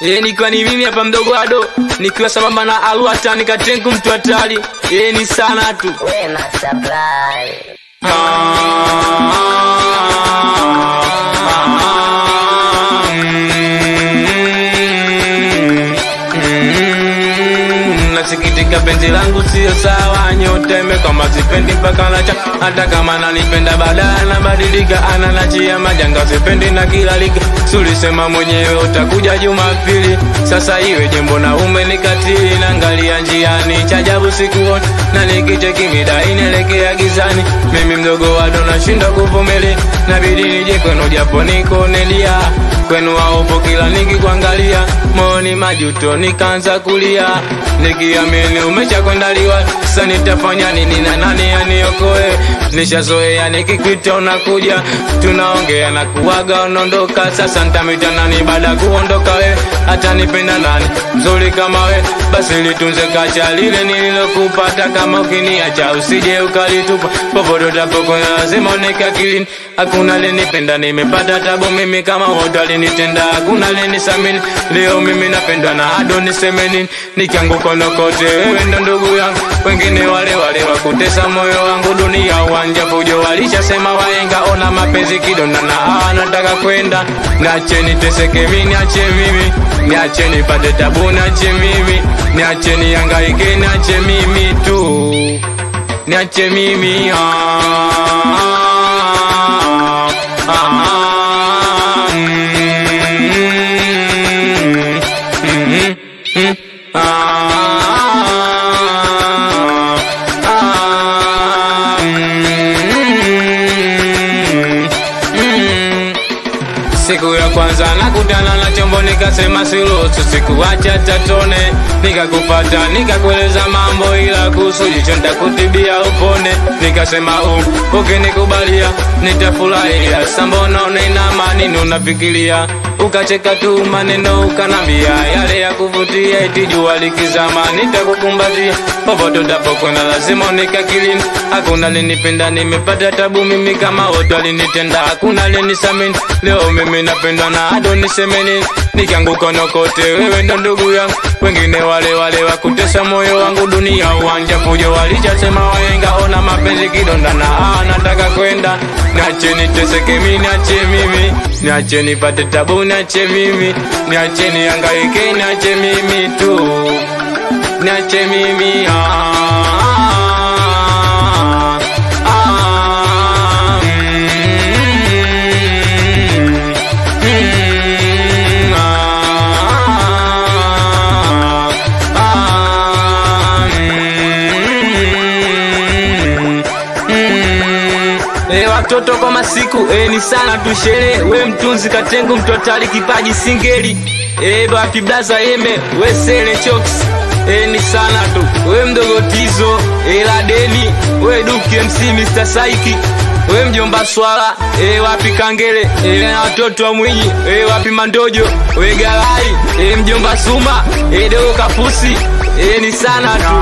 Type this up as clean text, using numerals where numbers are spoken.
Nikiwa ni mimi hapa mdogo Ado, nikiwa sambamba na Aluata nikatengu mtu hatari. Ni sana tu. Wema Supply. Nasikitika penzi langu sio sawa, nyota imekoma sipendi mpaka nacha. Hata kama nanipenda baadaye anabadilika, ananachia majanga sipendi na kila lika. Sulisema mwenyewe utakuja Jumapili, sasa iwe jembo na umenikatili. Naangalia njiani chajabu sikuona, na nikicheki mida inaelekea gizani. Mimi mdogo Ado nashinda kuvumilia, nabidi nije kwenu japo niko nelia. Kwenu waopo kila nikikuangalia, moyoni majuto nikaanza kulia. Nikiamini umeshakwendaliwa, sasa nitafanya nini na nani aniokoe? Nishazoea nikikuita unakuja, tunaongea na kuaga unaondoka. Sasa nitamwita nani baada kuondoka we? Hata nipenda nani mzuri kama we? Basi litunze kacha lile nililokupata, kama ukiniacha usije ukalitupa. Popote utapokwenda lazima unike akilini, hakuna lenipenda nimepata tabu mimi kama wote walinitenda. Hakuna lenisamini, leo mimi napendwa na Ado niseme nini? Nikianguka kote wewe ndo ndugu yangu, wengine wale wakutesa moyo wangu. Dunia uwanja fujo walishasema waenga, ona mapenzi kidonda na nataka kwenda. Niache niteseke mimi, niache mimi, niache nipate tabu, niache mimi, niache nihangaike, niache mimi tu, niache mimi Siku ya kwanza nakutana na chombo nikasema siruhusu sikuacha tatone. Nikakupata nikakueleza mambo ila kuhusu jicho nitakutibia upone. Nikasema ukinikubalia nitafurahia. Sambona unainama nini unafikiria? Ukacheka tu maneno ukanambia yale ya kuvutia, eti jua likizama nitakukumbatia. Popote utapokwenda lazima unikakilini, hakuna lenipenda nimepata tabu mimi kama wote walinitenda. Hakuna lenisamini, leo mimi napendwa na Ado niseme nini? Nikianguka kote wewe ndo ndugu yangu, wengine wale wakutesa moyo wangu. Dunia uwanja fujo walishasema waenga, ona mapenzi kidonda na nataka kwenda. Niache niteseke mimi, niache mimi, niache nipate tabu, niache mimi, niache nihangaike, niache mimi tu, niache mimi watoto kwa masiku ni sana tushere. We mtunzi katengu mtu hatari kipaji singeli. Bapi blaza eme we sele chokes. Ni sana tu we mdogo Tizo Ladeni, we Duki MC Mr. Saiki, we mjomba Swala wapi Kangele na watoto wa Mwinyi wapi Mandojo, we Galai mjomba Suma dogo Kapusi. Ni sana tu